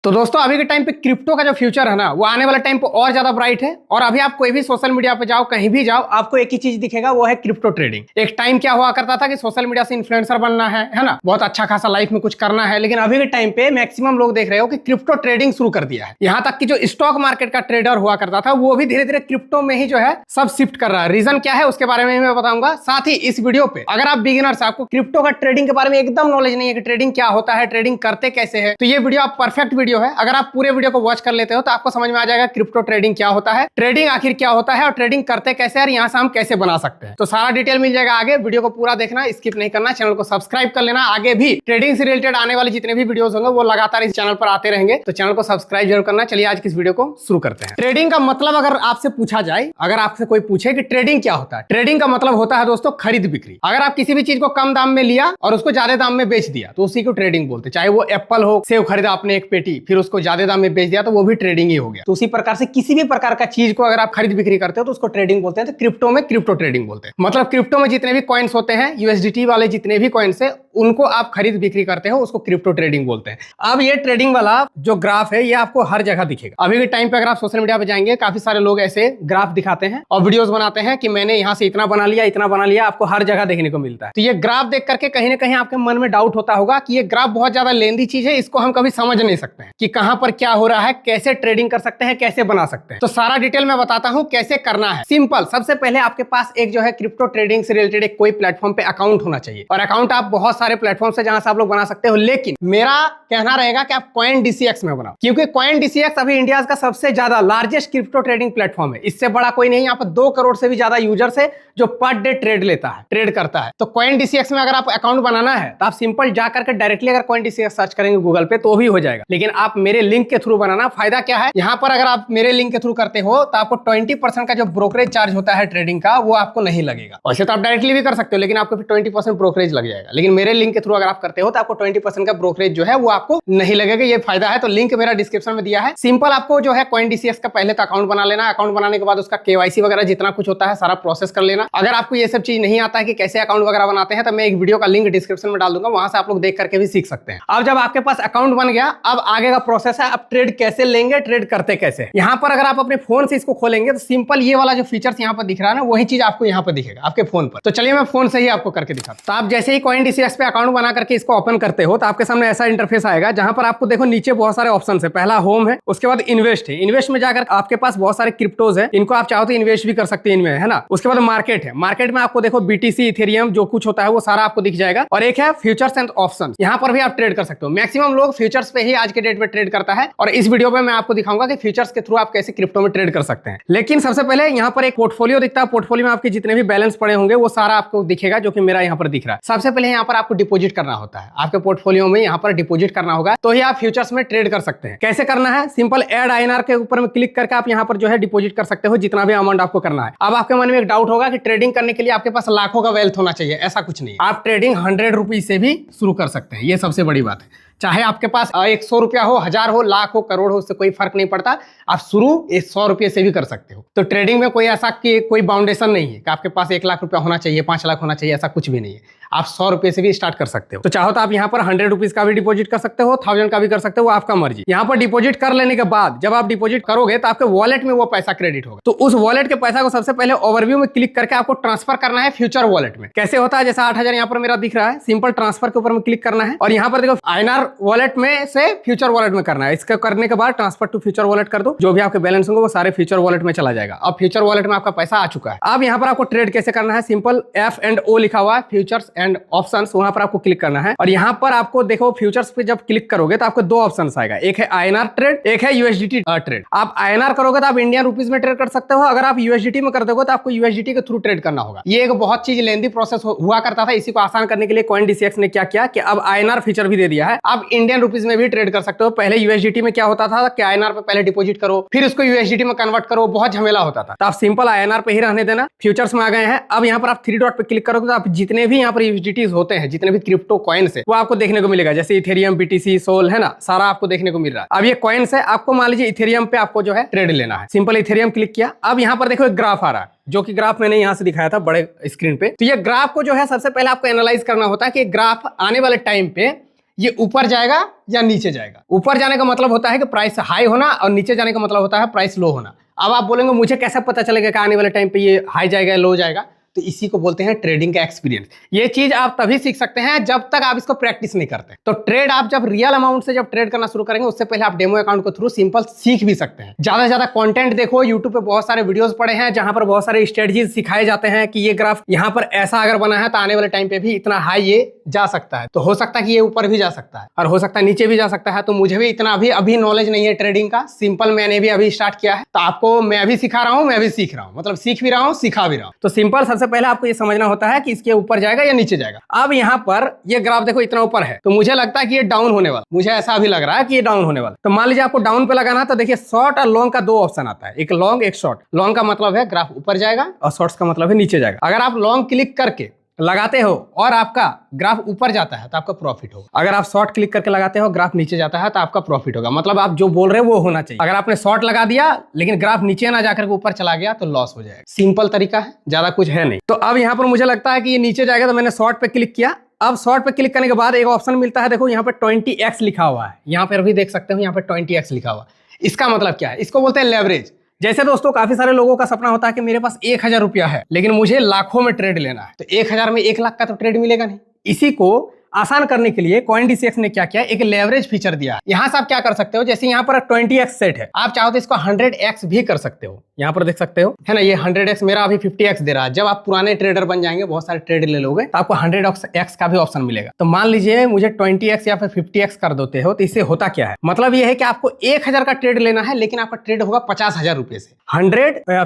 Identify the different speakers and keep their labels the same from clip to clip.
Speaker 1: तो दोस्तों अभी के टाइम पे क्रिप्टो का जो फ्यूचर है ना वो आने वाले टाइम पे और ज्यादा ब्राइट है। और अभी आप कोई भी सोशल मीडिया पे जाओ, कहीं भी जाओ, आपको एक ही चीज दिखेगा, वो है क्रिप्टो ट्रेडिंग। एक टाइम क्या हुआ करता था कि सोशल मीडिया से इन्फ्लुएंसर बनना है ना, बहुत अच्छा खासा लाइफ में कुछ करना है। लेकिन अभी के टाइम पे मैक्सिमम लोग देख रहे हो कि क्रिप्टो ट्रेडिंग शुरू कर दिया है। यहाँ तक कि जो स्टॉक मार्केट का ट्रेडर हुआ करता था वो भी धीरे धीरे क्रिप्टो में ही जो है सब शिफ्ट कर रहा है। रीजन क्या है उसके बारे में मैं बताऊंगा। साथ ही इस वीडियो पे अगर आप बिगिनर्स, आपको क्रिप्टो का ट्रेडिंग के बारे में एकदम नॉलेज नहीं है कि ट्रेडिंग क्या होता है, ट्रेडिंग करते कैसे है, तो ये वीडियो आप परफेक्ट वीडियो है। अगर आप पूरे वीडियो को वॉच कर लेते हो तो आपको समझ में आ जाएगा क्रिप्टो ट्रेडिंग क्या होता है, ट्रेडिंग आखिर क्या होता है और ट्रेडिंग करते कैसे है और यहाँ से हम कैसे बना सकते हैं। तो सारा डिटेल मिल जाएगा आगे। वीडियो को पूरा देखना, स्किप नहीं करना, चैनल को सब्सक्राइब कर लेना। आगे भी ट्रेडिंग से रिलेटेड आने वाले जितने भी वीडियोस होंगे वो लगातार इस चैनल पर आते रहेंगे, तो चैनल को सब्सक्राइब जरूर करना। चलिए आज की इस वीडियो को शुरू करते हैं। ट्रेडिंग का मतलब अगर आपसे पूछा जाए, अगर आपसे कोई पूछे कि ट्रेडिंग क्या होता है, ट्रेडिंग का मतलब होता है दोस्तों खरीद बिक्री। अगर आप किसी भी चीज को कम दाम में लिया और उसको ज्यादा दाम में बेच दिया तो उसी को ट्रेडिंग बोलते हैं। चाहे वो एप्पल हो, सेव खरीदा आपने एक पेटी, फिर उसको ज्यादा दाम में बेच दिया तो वो भी ट्रेडिंग ही हो गया। तो उसी प्रकार से किसी भी प्रकार का चीज को अगर आप खरीद बिक्री करते हो तो उसको ट्रेडिंग बोलते हैं। तो क्रिप्टो में क्रिप्टो ट्रेडिंग बोलते हैं। मतलब क्रिप्टो में जितने भी कॉइन्स होते हैं, यूएसडीटी वाले जितने भी कॉइन्स है, उनको आप खरीद बिक्री करते हो, उसको क्रिप्टो ट्रेडिंग बोलते हैं। अब ये ट्रेडिंग वाला जो ग्राफ है ये आपको हर जगह दिखेगा। अभी के टाइम पे अगर आप सोशल मीडिया पे जाएंगे, काफी सारे लोग ऐसे ग्राफ दिखाते हैं और वीडियोस बनाते हैं कि मैंने यहाँ से इतना बना लिया, इतना बना लिया। आपको हर जगह देखने को मिलता है। तो ये ग्राफ देख करके कहीं ना कहीं आपके मन में डाउट होता होगा कि ये ग्राफ बहुत ज्यादा लेंदी चीज है, इसको हम कभी समझ नहीं सकते हैं कि कहां पर क्या हो रहा है, कैसे ट्रेडिंग कर सकते हैं, कैसे बना सकते हैं। तो सारा डिटेल मैं बताता हूं कैसे करना है। सिंपल, सबसे पहले आपके पास एक जो है क्रिप्टो ट्रेडिंग से रिलेटेड एक कोई प्लेटफॉर्म पे अकाउंट होना चाहिए। और अकाउंट आप बहुत सारे प्लेटफॉर्म से जहां से आप लोग बना सकते हो, लेकिन मेरा कहना रहेगा कि आप CoinDCX में बनाओ, क्योंकि CoinDCX अभी इंडिया का सबसे ज्यादा लार्जेस्ट क्रिप्टो ट्रेडिंग प्लेटफॉर्म है। इससे बड़ा कोई नहीं। यहाँ पर 2 करोड़ से भी ज्यादा यूजर्स है जो पर डे ट्रेड लेता है, ट्रेड करता है। तो CoinDCX में अगर आप अकाउंट बनाना है तो आप सिंपल जाकर के डायरेक्टली अगर CoinDCX सर्च करेंगे गूगल पे तो भी हो जाएगा। लेकिन आप मेरे लिंक के थ्रू बनाना। फायदा क्या है, यहाँ पर अगर आप मेरे लिंक के थ्रू करते हो तो आपको 20% का जो ब्रोकरेज चार्ज होता है ट्रेडिंग का, वो आपको नहीं लगेगा। वैसे तो आप डायरेक्टली भी कर सकते हो, लेकिन आपको फिर 20% ब्रोकरेज लग जाएगा। लेकिन मेरे लिंक के थ्रू अगर आप करते हो तो आपको 20% का ब्रोकरेज जो है वो आपको नहीं लगेगा। ये फायदा है। तो लिंक मेरा डिस्क्रिप्शन में दिया है। सिंपल आपको जो है CoinDCX का पहले तो अकाउंट बना लेना। अकाउंट बनाने के बाद उसका KYC वगैरह जितना कुछ होता है सारा प्रोसेस कर लेना। अगर आपको ये सब चीज नहीं आता है कि कैसे अकाउंट वगैरह बनाते हैं, तो मैं एक वीडियो का लिंक डिस्क्रिप्शन में डाल दूंगा, वहां से आप लोग देख करके भी सीख सकते हैं। अब जब आपके पास अकाउंट बन गया, अब आगे का प्रोसेस है, अब ट्रेड कैसे लेंगे, ट्रेड करते कैसे। यहाँ पर अगर आप अपने फोन से इसको खोलेंगे तो सिंपल ये वाला जो फीचर्स यहाँ पर दिख रहा है ना, वही चीज आपको यहाँ पर दिखेगा आपके फोन पर। तो चलिए मैं फोन से ही आपको करके दिखाता हूं। तो आप जैसे ही CoinDCX पे अकाउंट बना करके इसको ओपन करते हो तो आपके सामने ऐसा इंटरफेस आएगा, जहां पर आपको देखो नीचे बहुत सारे ऑप्शन है। पहला होम है, उसके बाद इन्वेस्ट है। इन्वेस्ट में जाकर आपके पास बहुत सारे क्रिप्टोज है, इनको आप चाहो तो इन्वेस्ट भी कर सकते हैं इनमें, है ना। उसके बाद मार्केट है। मार्केट में आपको देखो BTC, इथेरियम जो कुछ होता है वो सारा आपको दिख जाएगा। और एक है फ्यूचर्स एंड ऑप्शंस, यहाँ पर भी आप ट्रेड कर सकते हो। मैक्सिमम लोग फ्यूचर्स पे ही आज के डेट में ट्रेड करता है और इस वीडियो में मैं आपको दिखाऊंगा कि फ्यूचर्स के थ्रू आप कैसे क्रिप्टो में ट्रेड कर सकते हैं। लेकिन सबसे पहले यहाँ पर एक पोर्टफोलियो दिखता है। पोर्टफोलियो में आपके जितने भी बैलेंस पड़े होंगे वो सारा आपको दिखेगा, जो कि मेरा यहाँ पर दिख रहा है। सबसे पहले यहाँ पर आपको डिपॉजिट करना होता है। आपके पोर्टफोलियो में यहाँ पर डिपॉजिट करना होगा तो ही आप फ्यूचर्स में ट्रेड कर सकते हैं। कैसे करना है, सिंपल ऐड INR के ऊपर में क्लिक करके आप यहाँ पर जो है डिपॉजिट कर सकते हो जितना भी अमाउंट आपको करना है। अब आपके मन में एक डाउट होगा कि ट्रेडिंग करने के लिए आपके पास लाखों का वेल्थ होना चाहिए। ऐसा कुछ नहीं है। आप ट्रेडिंग 100 रुपीज से भी शुरू कर सकते हैं। ये सबसे बड़ी बात है। चाहे आपके पास 100 रुपया हो, 1000 हो, लाख हो, करोड़ हो, उससे कोई फर्क नहीं पड़ता। आप शुरू 100 रुपये से भी कर सकते हो। तो ट्रेडिंग में कोई ऐसा कि कोई बाउंडेशन नहीं है कि आपके पास 1 लाख रुपया होना चाहिए, 5 लाख होना चाहिए, ऐसा कुछ भी नहीं है। आप 100 रुपये से भी स्टार्ट कर सकते हो। तो चाहो तो आप यहाँ पर 100 रुपीज का भी डिपॉजिट कर सकते हो, 1000 का भी कर सकते हो, वो आपका मर्जी। यहाँ पर डिपॉजिट कर लेने के बाद जब आप डिपॉजिट करोगे तो आपके वॉलेट में वो पैसा क्रेडिट होगा। तो उस वॉलेट के पैसा को सबसे पहले ओवरव्यू में क्लिक करके आपको ट्रांसफर करना है फ्यूचर वॉलेट में। कैसे होता है, जैसा 8000 यहाँ पर मेरा दिख रहा है, सिंपल ट्रांसफर के ऊपर में क्लिक करना है और यहाँ पर देखो INR वॉलेट में से फ्यूचर वॉलेट में करना है। इसका करने के बाद ट्रांसफर टू फ्यूचर वॉलेट कर दो। जो भी आपके बैलेंस होंगे वो सारे फ्यूचर वॉलेट में चला जाएगा। अब फ्यूचर वॉलेट में आपका पैसा आ चुका है। अब यहाँ पर आपको ट्रेड कैसे करना है, सिंपल F&O लिखा हुआ है, फ्यूचर्स एंड ऑप्शंस, वहां पर आपको क्लिक करना है। और यहाँ पर आपको देखो फ्यूचर्स पे जब क्लिक करोगे तो आपको 2 ऑप्शन आएगा, एक है INR ट्रेड, एक है USDT ट्रेड। आप INR करोगे तो आप इंडियन रुपीज में ट्रेड कर सकते हो। अगर आप USDT में कर दोगे तो आपको USDT के थ्रू ट्रेड करना होगा। ये एक बहुत चीज लेंदी प्रोसेस हुआ करता था। इसी को आसान करने के लिए CoinDCX ने क्या किया कि अब INR फीचर भी दे दिया है। आप इंडियन रुपीज में भी ट्रेड कर सकते हो। पहले USDT में क्या होता था कि INR पे पहले डिपॉजिट करो, फिर उसको USDT में कन्वर्ट करो, बहुत झमेला होता था। तो आप सिंपल INR पे ही रहने देना। फ्यूचर्स में आ गए हैं। अब यहाँ पर आप 3 डॉट पे क्लिक करोगे तो आप जितने भी यहाँ पर USDTs होते हैं, जितने भी क्रिप्टो कॉइन्स है, वो आपको देखने को मिलेगा। जैसे इथेरियम, BTC, सोल, है ना, सारा आपको देखने को मिल रहा है। अब ये कॉइन्स है, आपको मान लीजिए इथेरियम पे आपको जो है ट्रेड लेना है। सिंपल इथेरियम क्लिक किया। अब यहाँ पर देखो एक ग्राफ आ रहा है, जो कि ग्राफ मैंने यहाँ से दिखाया था बड़े स्क्रीन पे। तो ये ग्राफ को जो है सबसे पहले आपको एनालाइज करना होता है कि ग्राफ आने वाले टाइम पे ये ऊपर जाएगा या नीचे जाएगा। ऊपर जाने का मतलब होता है कि प्राइस हाई होना और नीचे जाने का मतलब होता है प्राइस लो होना। अब आप बोलेंगे मुझे कैसे पता चलेगा कि आने वाले टाइम पे ये हाई जाएगा या लो जाएगा, तो इसी को बोलते हैं ट्रेडिंग का एक्सपीरियंस। ये चीज आप तभी सीख सकते हैं जब तक आप इसको प्रैक्टिस नहीं करते। तो ट्रेड आप जब रियल अमाउंट से जब ट्रेड करना शुरू करेंगे उससे पहले आप डेमो अकाउंट को थ्रू सिंपल सीख भी सकते हैं। ज्यादा से ज्यादा कंटेंट देखो, यूट्यूब पे बहुत सारे वीडियोस पड़े हैं जहां पर बहुत सारे स्ट्रेटजीज सिखाए जाते हैं कि ये ग्राफ यहाँ पर ऐसा अगर बना है तो आने वाले टाइम पे भी इतना हाई ये जा सकता है, तो हो सकता है कि ये ऊपर भी जा सकता है और हो सकता है नीचे भी जा सकता है। तो मुझे भी इतना अभी नॉलेज नहीं है ट्रेडिंग का, सिंपल मैंने भी अभी स्टार्ट किया है, तो आपको मैं भी सिखा रहा हूँ, मैं भी सीख रहा हूँ, मतलब सीख भी रहा हूँ सिखा भी रहा हूँ। तो सिंपल सबसे पहले आपको ये समझना होता है कि इसके ऊपर जाएगा या नीचे जाएगा। अब यहाँ पर ये ग्राफ देखो इतना ऊपर है, तो मुझे लगता है कि ये डाउन होने वाला, मुझे ऐसा भी लग रहा है कि ये डाउन होने वाला। तो मान लीजिए आपको डाउन पे लगाना है, तो देखिए शॉर्ट और लॉन्ग का दो ऑप्शन आता है, एक लॉन्ग एक शॉर्ट। लॉन्ग का मतलब है ग्राफ ऊपर जाएगा और शॉर्ट्स का मतलब है नीचे जाएगा। अगर आप लॉन्ग क्लिक करके लगाते हो और आपका ग्राफ ऊपर जाता है तो आपका प्रॉफिट होगा। अगर आप शॉर्ट क्लिक करके लगाते हो ग्राफ नीचे जाता है तो आपका प्रॉफिट होगा। मतलब आप जो बोल रहे हो वो होना चाहिए। अगर आपने शॉर्ट लगा दिया लेकिन ग्राफ नीचे ना जाकर के ऊपर चला गया तो लॉस हो जाएगा। सिंपल तरीका है, ज्यादा कुछ है नहीं। तो अब यहाँ पर मुझे लगता है कि ये नीचे जाएगा, तो मैंने शॉर्ट पे क्लिक किया। अब शॉर्ट पे क्लिक करने के बाद एक ऑप्शन मिलता है, देखो यहाँ पे 20x लिखा हुआ है, यहाँ पर भी देख सकते हो यहाँ पे 20x लिखा हुआ है। इसका मतलब क्या है? इसको बोलते हैं लेवरेज। जैसे दोस्तों काफी सारे लोगों का सपना होता है कि मेरे पास 1000 रुपया है लेकिन मुझे लाखों में ट्रेड लेना है, तो 1000 में 1 लाख का तो ट्रेड मिलेगा नहीं। इसी को आसान करने के लिए CoinDCX ने क्या किया, एक लेवरेज फीचर दिया है। यहाँ से आप क्या कर सकते हो, जैसे यहाँ पर 20x सेट है, आप चाहो तो इसको 100x भी कर सकते हो। यहाँ पर देख सकते हो है ना, ये 100x मेरा अभी 50x दे रहा है। जब आप पुराने ट्रेडर बन जाएंगे, बहुत सारे ट्रेड ले लोगे, तो आपको 100x का भी ऑप्शन मिलेगा। तो मान लीजिए मुझे 20x या फिर 50x कर देते हो, तो इससे होता क्या है, मतलब ये है कि आपको 1000 का ट्रेड लेना है लेकिन आपका ट्रेड होगा 50,000 रुपए से।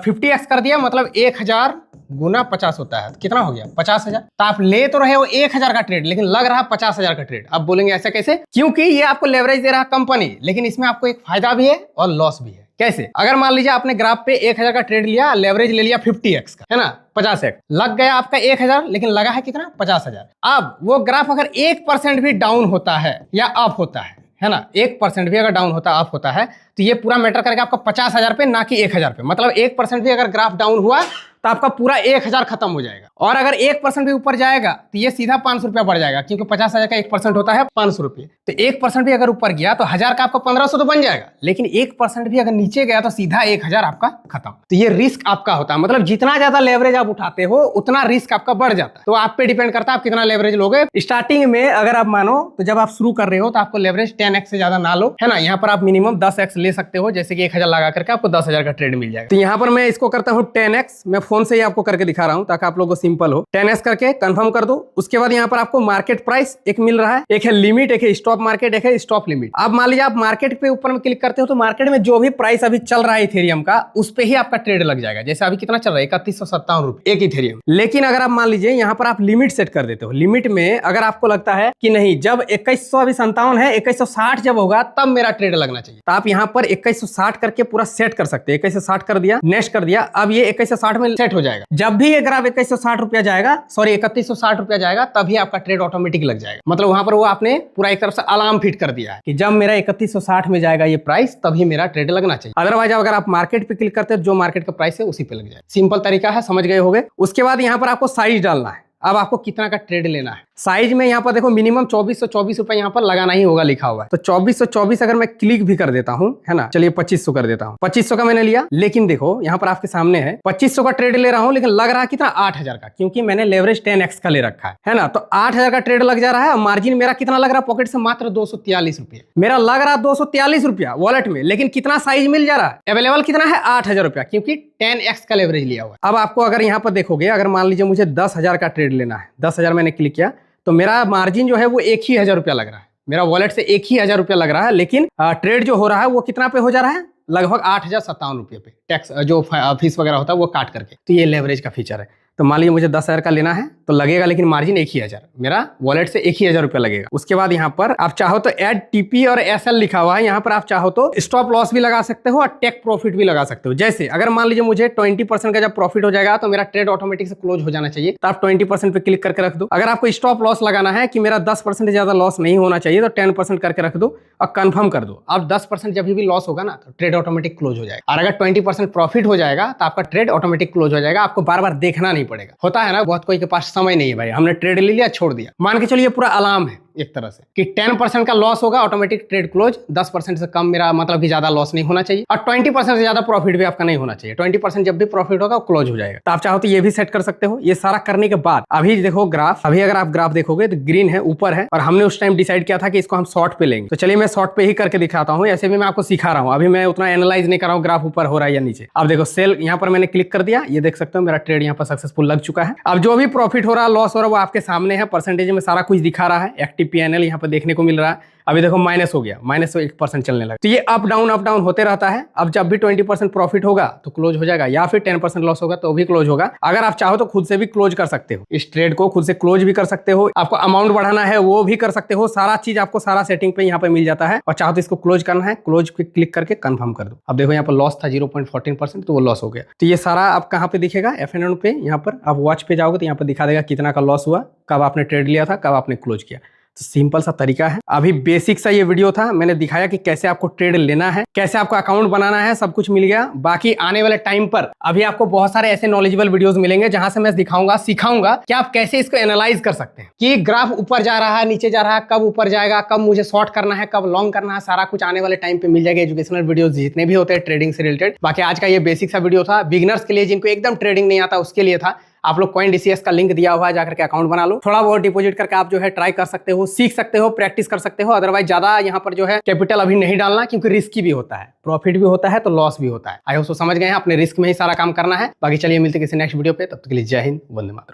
Speaker 1: 50x कर दिया मतलब 1000 गुना 50 होता है, कितना हो गया 50,000। तो आप ले तो रहे हो 1000 का ट्रेड लेकिन लग रहा है 50,000 का ट्रेड। अब बोलेंगे ऐसा कैसे? क्योंकि ये आपको लेवरेज दे रहा है कंपनी, लेकिन इसमें आपको एक फायदा भी है और लॉस भी है। कैसे? अगर मान लीजिए आपने ग्राफ पे 1000 का ट्रेड लिया, लेवरेज ले लिया 50x का, है ना, 50x लग गया आपका 1000 लेकिन लगा है कितना 50,000। अब वो ग्राफ अगर 1% भी डाउन होता है या अप होता है ना, 1% भी अगर डाउन होता अप होता है तो ये पूरा मैटर करेगा आपका 50,000 पे, ना कि 1000 पे। मतलब 1% भी अगर ग्राफ डाउन हुआ तो आपका पूरा 1000 खत्म हो जाएगा। और अगर 1% भी ऊपर जाएगा तो ये सीधा 500 रुपया बढ़ जाएगा, क्योंकि 50,000 का 1% होता है 500 रुपये। तो 1% भी अगर ऊपर गया तो 1000 का आपका 1500 तो बन जाएगा, लेकिन 1% भी अगर नीचे गया तो सीधा 1000 आपका खत्म। तो ये रिस्क आपका होता है, मतलब जितना ज्यादा लेवरेज आप उठाते हो उतना रिस्क आपका बढ़ जाता है। तो आप पे डिपेंड करता है आप कितना लेवरेज लोगे। स्टार्टिंग में अगर आप मानो तो जब आप शुरू कर रहे हो तो आपको लेवरेज 10x से ज्यादा ना लो, है ना। यहाँ पर आप मिनिमम 10x ले सकते हो, जैसे कि 1000 लगा करके आपको 10,000 का ट्रेड मिल जाएगा। तो यहाँ पर मैं इसको करता हूँ 10x। मैं फोन से ही आपको करके दिखा रहा हूँ ताकि आप लोगों को सिंपल हो। 10x करके कंफर्म कर दो। उसके बाद यहाँ पर आपको मार्केट प्राइस एक मिल रहा है, एक है लिमिट, एक है स्टॉप मार्केट, एक है स्टॉप लिमिट। अब मान लीजिए आप मार्केट पे ऊपर में क्लिक करते हो तो मार्केट में जो भी प्राइस अभी चल रहा है इथेरियम का, उस पे ही आपका ट्रेड लग जाएगा। जैसे अभी कितना चल रहा है 3157 रुपए एक इथेरियम। लेकिन अगर आप मान लीजिए यहाँ पर आप लिमिट सेट कर देते हो, लिमिट में अगर आपको लगता है कि नहीं जब 2157 है 2160 जब होगा तब मेरा ट्रेड लगना चाहिए, तो आप यहाँ पर 2160 करके पूरा सेट कर सकते हैं। 2160 कर दिया, नेक्स्ट कर दिया, अब ये 2160 में सेट हो जाएगा। जब भी अगर आप 2160 रुपया जाएगा, सॉरी 3160 रुपया जाएगा, तभी आपका ट्रेड ऑटोमेटिक लग जाएगा। मतलब वहां पर वो आपने पूरा एक तरफ से अलार्म फिट कर दिया है कि जब मेरा 3160 में जाएगा ये प्राइस तभी मेरा ट्रेड लगना चाहिए। अदरवाइज अगर आप मार्केट पे क्लिक करते हो जो मार्केट का प्राइस है उसी पे लग जाए। सिंपल तरीका है, समझ गए होंगे। उसके बाद यहाँ पर आपको साइज डालना है। अब आपको कितना का ट्रेड लेना है, साइज में यहाँ पर देखो मिनिमम 2424 रुपए यहाँ पर लगाना ही होगा लिखा हुआ है। तो 2424 अगर मैं क्लिक भी कर देता हूँ, है ना, चलिए 2500 कर देता हूँ। 2500 का मैंने लिया, लेकिन देखो यहाँ पर आपके सामने है 2500 का ट्रेड ले रहा हूँ, लेकिन लग रहा है कितना 8000 का, क्योंकि मैंने लेवरेज 10x का ले रखा है ना। तो 8000 का ट्रेड लग जा रहा है। मार्जिन मेरा कितना लग रहा है पॉकेट से, मात्र 243 रुपये मेरा लग रहा है, 243 रुपया वॉलेट में। लेकिन कितना साइज मिल जा रहा है, अवेलेबल कितना है 8000 रुपया, क्योंकि 10x का लेवरेज लिया हुआ है। अब आपको अगर यहाँ पर देखोगे, अगर मान लीजिए मुझे 10,000 का ट्रेड लेना है, 10,000 मैंने क्लिक किया तो मेरा मार्जिन जो है वो 1,000 रुपया लग रहा है। मेरा वॉलेट से 1,000 रुपया लग रहा है, लेकिन ट्रेड जो हो रहा है वो कितना पे हो जा रहा है, लगभग 8,057 रुपये पे, टैक्स जो फीस वगैरह होता है वो काट करके। तो ये लेवरेज का फीचर है। तो मान लीजिए मुझे 10,000 का लेना है तो लगेगा, लेकिन मार्जिन 1,000, मेरा वॉलेट से 1,000 रुपया लगेगा। उसके बाद यहाँ पर आप चाहो तो ऐड टीपी और एसएल लिखा हुआ है, यहाँ पर आप चाहो तो स्टॉप लॉस भी लगा सकते हो और टेक प्रॉफिट भी लगा सकते हो। जैसे अगर मान लीजिए मुझे 20% का जब प्रॉफिट हो जाएगा तो मेरा ट्रेड ऑटोमेटिक से क्लोज हो जाना चाहिए, तो आप 20% पे क्लिक करके रख दो। अगर आपको स्टॉप लॉस लगाना है कि मेरा 10% ज्यादा लॉस नहीं होना चाहिए, तो 10% करके रख दो और कंफर्म कर दो। अब 10% जब भी लॉस होगा ना तो ट्रेड ऑटोमेटिक क्लोज हो जाएगा। और अगर 20% प्रॉफिट हो जाएगा तो आपका ट्रेड ऑटोमेटिक क्लोज हो जाएगा, आपको बार बार देखना नहीं पड़ेगा। होता है ना बहुत कोई के पास समय नहीं है, भाई हमने ट्रेड ले लिया छोड़ दिया, मान के चलिए पूरा अलार्म है, एक तरह से कि 10% का लॉस होगा, ऑटोमेटिक ट्रेड क्लोज। 10% से कम मेरा मतलब कि ज्यादा लॉस नहीं होना चाहिए, और 20% से ज्यादा प्रॉफिट भी आपका नहीं होना चाहिए। 20% जब भी प्रॉफिट होगा वो क्लोज हो जाएगा। तो आप चाहो तो ये भी सेट कर सकते हो। ये सारा करने के बाद अभी देखो ग्राफ, अभी अगर आप ग्राफ देखोगे तो ग्रीन है, ऊपर है, और हमने उस टाइम डिसाइड किया था कि इसको हम शॉर्ट पे लेंगे। तो चलिए मैं शॉर्ट पे ही करके दिखाता हूँ, ऐसे भी मैं आपको सिखा रहा हूँ। अभी मैं उतना एनालाइज नहीं कर रहा हूँ ग्राफ ऊपर हो रहा है या नीचे। अब देखो सेल यहाँ पर मैंने क्लिक कर दिया, ये देख सकते हो मेरा ट्रेड यहाँ पर सक्सेसफुल लग चुका है। अब जो भी प्रॉफिट हो रहा है, लॉस हो रहा है, वो आपके सामने है, परसेंटेज में सारा कुछ दिखा रहा है। एक्टिव पीएनएल यहाँ पर देखने को मिल रहा है। अभी देखो माइनस हो गया, -1% चलने लगा। तो ये अप डाउन होते रहता है। अब जब भी 20% प्रॉफिट होगा तो क्लोज हो जाएगा, या फिर 10% लॉस होगा तो भी क्लोज होगा। अगर आप चाहो तो खुद से भी क्लोज कर सकते हो, इस ट्रेड को खुद से क्लोज भी कर सकते हो। आपको अमाउंट बढ़ाना है वो भी कर सकते हो, सारा चीज आपको सारा सेटिंग पे यहाँ पे मिल जाता है। और चाहो तो इसको क्लोज करना है, क्लोज पे क्लिक करके कंफर्म कर दो। अब देखो यहाँ पर लॉस था 0.14%, तो वो लॉस हो गया। तो ये सारा आप कहाँ पे दिखेगा, FNO पे। यहाँ पर आप वॉच पे जाओगे तो यहाँ पर दिखा देगा कितना का लॉस हुआ, कब आपने ट्रेड लिया था, कब आपने क्लोज किया। तो सिंपल सा तरीका है। अभी बेसिक सा ये वीडियो था, मैंने दिखाया कि कैसे आपको ट्रेड लेना है, कैसे आपको अकाउंट बनाना है, सब कुछ मिल गया। बाकी आने वाले टाइम पर अभी आपको बहुत सारे ऐसे नॉलेजेबल वीडियोस मिलेंगे जहां से मैं दिखाऊंगा, सिखाऊंगा कि आप कैसे इसको एनालाइज कर सकते हैं कि ग्राफ ऊपर जा रहा है, नीचे जा रहा है, कब ऊपर जाएगा, कब मुझे शॉर्ट करना है, कब लॉन्ग करना है, सारा कुछ आने वाले टाइम पे मिल जाएगा। एजुकेशनल वीडियोस जितने भी होते हैं ट्रेडिंग से रिलेटेड। बाकी आज का ये बेसिक सा वीडियो था, बिगिनर्स के लिए, जिनको एकदम ट्रेडिंग नहीं आता उसके लिए था। आप लोग CoinDCS का लिंक दिया हुआ है, जाकर के अकाउंट बना लो, थोड़ा बहुत डिपॉजिट करके आप जो है ट्राई कर सकते हो, सीख सकते हो, प्रैक्टिस कर सकते हो। अदरवाइज ज्यादा यहाँ पर जो है कैपिटल अभी नहीं डालना, क्योंकि रिस्की भी होता है, प्रॉफिट भी होता है तो लॉस भी होता है। आई होप समझ गए हैं, अपने रिस्क में ही सारा काम करना है। बाकी चलिए मिलते किसी नेक्स्ट वीडियो पे, तब तक के लिए जय हिंद, वंदे मातरम।